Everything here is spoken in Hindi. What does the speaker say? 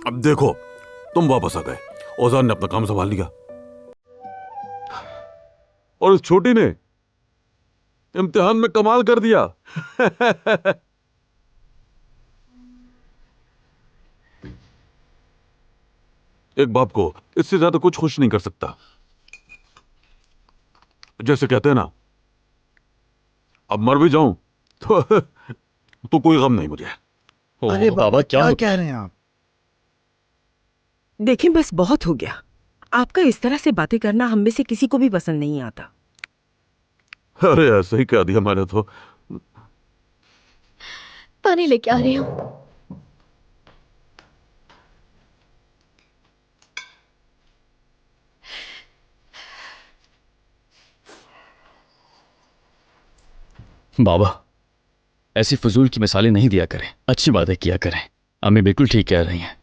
अब देखो, तुम वापस आ गए, औजार ने अपना काम संभाल लिया और इस छोटी ने इम्तिहान में कमाल कर दिया। एक बाप को इससे ज्यादा कुछ खुश नहीं कर सकता। जैसे कहते हैं ना, अब मर भी जाऊं तो कोई गम नहीं मुझे। अरे बाबा क्या कह रहे हैं आप? देखें, बस बहुत हो गया। आपका इस तरह से बातें करना हम में से किसी को भी पसंद नहीं आता। अरे ऐसे ही कह दिया मैंने तो। पानी लेके आ रही हूँ। बाबा, ऐसी फजूल की मिसालें नहीं दिया करें, अच्छी बातें किया करें। अम्मी बिल्कुल ठीक कह रही हैं।